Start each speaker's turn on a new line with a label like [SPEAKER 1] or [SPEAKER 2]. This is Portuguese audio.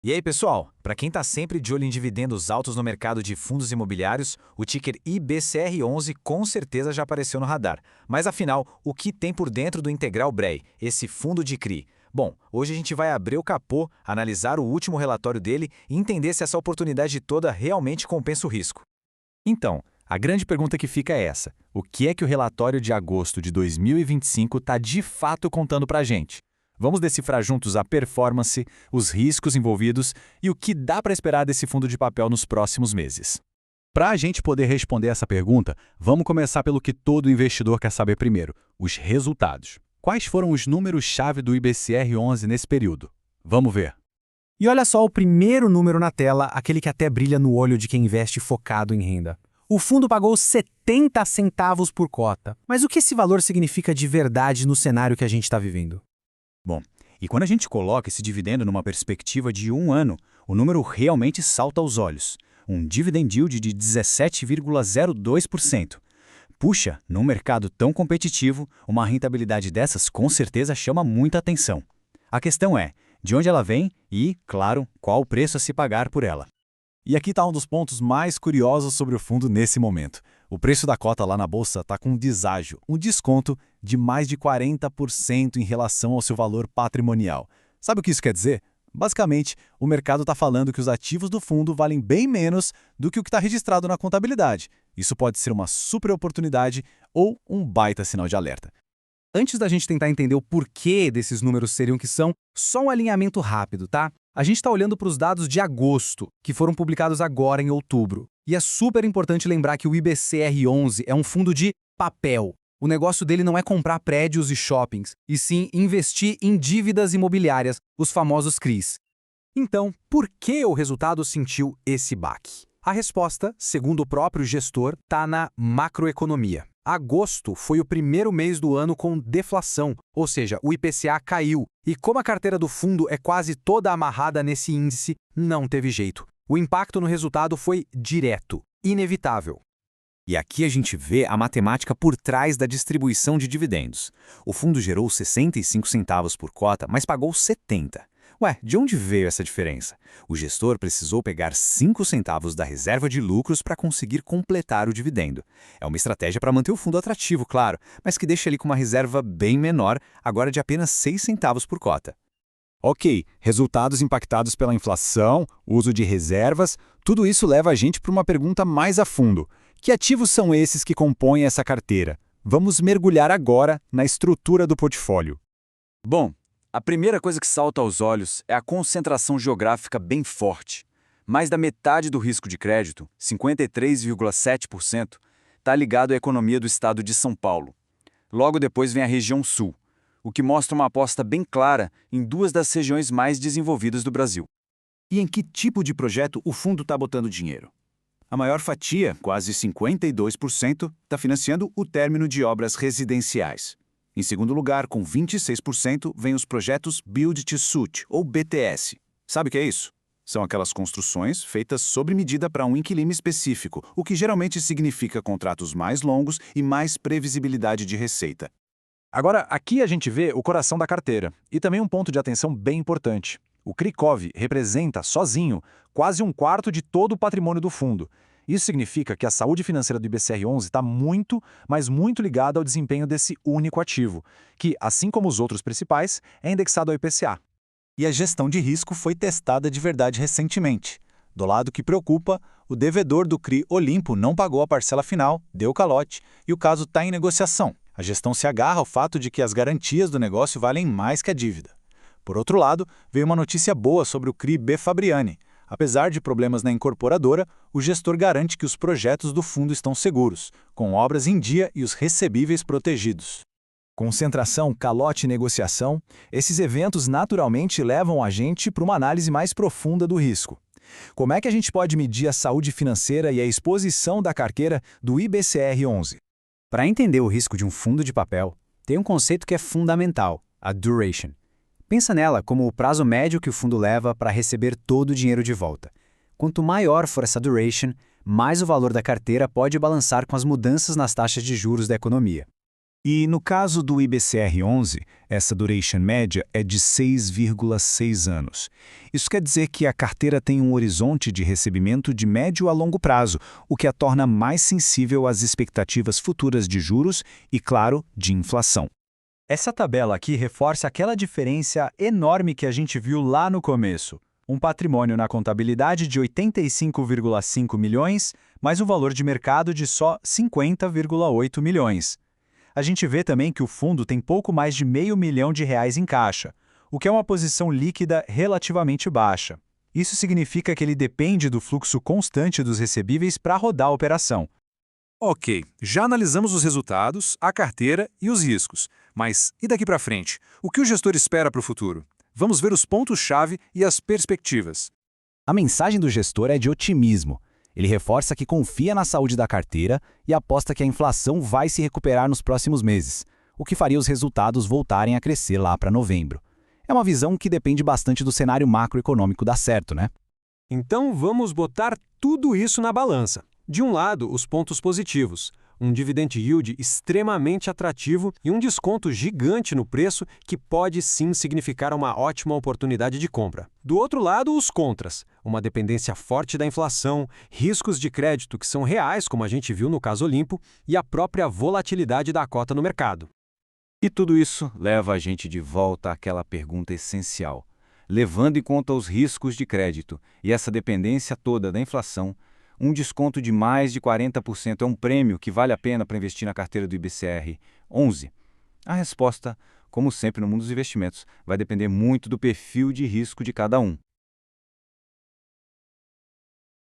[SPEAKER 1] E aí, pessoal? Para quem está sempre de olho em dividendos altos no mercado de fundos imobiliários, o ticker IBCR11 com certeza já apareceu no radar. Mas afinal, o que tem por dentro do Integral BREI, esse fundo de CRI? Bom, hoje a gente vai abrir o capô, analisar o último relatório dele e entender se essa oportunidade toda realmente compensa o risco.
[SPEAKER 2] Então, a grande pergunta que fica é essa: o que é que o relatório de agosto de 2025 está de fato contando para a gente? Vamos decifrar juntos a performance, os riscos envolvidos e o que dá para esperar desse fundo de papel nos próximos meses. Para a gente poder responder essa pergunta, vamos começar pelo que todo investidor quer saber primeiro: os resultados. Quais foram os números-chave do IBCR11 nesse período? Vamos ver.
[SPEAKER 3] E olha só o primeiro número na tela, aquele que até brilha no olho de quem investe focado em renda. O fundo pagou 70 centavos por cota. Mas o que esse valor significa de verdade no cenário que a gente está vivendo?
[SPEAKER 2] Bom, e quando a gente coloca esse dividendo numa perspectiva de um ano, o número realmente salta aos olhos. Um dividend yield de 17,02%. Puxa, num mercado tão competitivo, uma rentabilidade dessas com certeza chama muita atenção. A questão é, de onde ela vem e, claro, qual o preço a se pagar por ela. E aqui está um dos pontos mais curiosos sobre o fundo nesse momento. O preço da cota lá na bolsa está com um deságio, um desconto de mais de 40% em relação ao seu valor patrimonial. Sabe o que isso quer dizer? Basicamente, o mercado está falando que os ativos do fundo valem bem menos do que o que está registrado na contabilidade. Isso pode ser uma super oportunidade ou um baita sinal de alerta.
[SPEAKER 3] Antes da gente tentar entender o porquê desses números seriam o que são, só um alinhamento rápido, tá? A gente está olhando para os dados de agosto, que foram publicados agora em outubro. E é super importante lembrar que o IBCR11 é um fundo de papel. O negócio dele não é comprar prédios e shoppings, e sim investir em dívidas imobiliárias, os famosos CRIs. Então, por que o resultado sentiu esse baque? A resposta, segundo o próprio gestor, está na macroeconomia. Agosto foi o primeiro mês do ano com deflação, ou seja, o IPCA caiu. E como a carteira do fundo é quase toda amarrada nesse índice, não teve jeito. O impacto no resultado foi direto, inevitável.
[SPEAKER 2] E aqui a gente vê a matemática por trás da distribuição de dividendos. O fundo gerou 65 centavos por cota, mas pagou 70. Ué, de onde veio essa diferença? O gestor precisou pegar 5 centavos da reserva de lucros para conseguir completar o dividendo. É uma estratégia para manter o fundo atrativo, claro, mas que deixa ele com uma reserva bem menor, agora de apenas 6 centavos por cota. Ok, resultados impactados pela inflação, uso de reservas, tudo isso leva a gente para uma pergunta mais a fundo. Que ativos são esses que compõem essa carteira? Vamos mergulhar agora na estrutura do portfólio.
[SPEAKER 4] Bom, a primeira coisa que salta aos olhos é a concentração geográfica bem forte. Mais da metade do risco de crédito, 53,7%, está ligado à economia do estado de São Paulo. Logo depois vem a região sul, o que mostra uma aposta bem clara em duas das regiões mais desenvolvidas do Brasil.
[SPEAKER 5] E em que tipo de projeto o fundo está botando dinheiro? A maior fatia, quase 52%, está financiando o término de obras residenciais. Em segundo lugar, com 26%, vem os projetos Build to Suit, ou BTS. Sabe o que é isso? São aquelas construções feitas sob medida para um inquilino específico, o que geralmente significa contratos mais longos e mais previsibilidade de receita.
[SPEAKER 1] Agora, aqui a gente vê o coração da carteira e também um ponto de atenção bem importante. O CRICOV representa, sozinho, quase um quarto de todo o patrimônio do fundo. Isso significa que a saúde financeira do IBCR11 está muito, mas muito ligada ao desempenho desse único ativo, que, assim como os outros principais, é indexado ao IPCA.
[SPEAKER 2] E a gestão de risco foi testada de verdade recentemente. Do lado que preocupa, o devedor do CRI Olimpo não pagou a parcela final, deu calote, e o caso está em negociação. A gestão se agarra ao fato de que as garantias do negócio valem mais que a dívida. Por outro lado, veio uma notícia boa sobre o CRI B. Fabriani. Apesar de problemas na incorporadora, o gestor garante que os projetos do fundo estão seguros, com obras em dia e os recebíveis protegidos.
[SPEAKER 1] Concentração, calote e negociação, esses eventos naturalmente levam a gente para uma análise mais profunda do risco. Como é que a gente pode medir a saúde financeira e a exposição da carteira do IBCR11?
[SPEAKER 3] Para entender o risco de um fundo de papel, tem um conceito que é fundamental, a duration. Pensa nela como o prazo médio que o fundo leva para receber todo o dinheiro de volta. Quanto maior for essa duration, mais o valor da carteira pode balançar com as mudanças nas taxas de juros da economia.
[SPEAKER 2] E no caso do IBCR-11, essa duration média é de 6,6 anos. Isso quer dizer que a carteira tem um horizonte de recebimento de médio a longo prazo, o que a torna mais sensível às expectativas futuras de juros e, claro, de inflação.
[SPEAKER 1] Essa tabela aqui reforça aquela diferença enorme que a gente viu lá no começo. Um patrimônio na contabilidade de 85,5 milhões, mais um valor de mercado de só 50,8 milhões. A gente vê também que o fundo tem pouco mais de R$500 mil em caixa, o que é uma posição líquida relativamente baixa. Isso significa que ele depende do fluxo constante dos recebíveis para rodar a operação.
[SPEAKER 6] Ok, já analisamos os resultados, a carteira e os riscos. Mas e daqui para frente? O que o gestor espera para o futuro? Vamos ver os pontos-chave e as perspectivas.
[SPEAKER 3] A mensagem do gestor é de otimismo. Ele reforça que confia na saúde da carteira e aposta que a inflação vai se recuperar nos próximos meses, o que faria os resultados voltarem a crescer lá para novembro. É uma visão que depende bastante do cenário macroeconômico dar certo, né?
[SPEAKER 7] Então vamos botar tudo isso na balança. De um lado, os pontos positivos. Um dividend yield extremamente atrativo e um desconto gigante no preço que pode sim significar uma ótima oportunidade de compra. Do outro lado, os contras. Uma dependência forte da inflação, riscos de crédito que são reais, como a gente viu no caso Olimpo, e a própria volatilidade da cota no mercado.
[SPEAKER 4] E tudo isso leva a gente de volta àquela pergunta essencial. Levando em conta os riscos de crédito e essa dependência toda da inflação, um desconto de mais de 40% é um prêmio que vale a pena para investir na carteira do IBCR-11? A resposta, como sempre no mundo dos investimentos, vai depender muito do perfil de risco de cada um.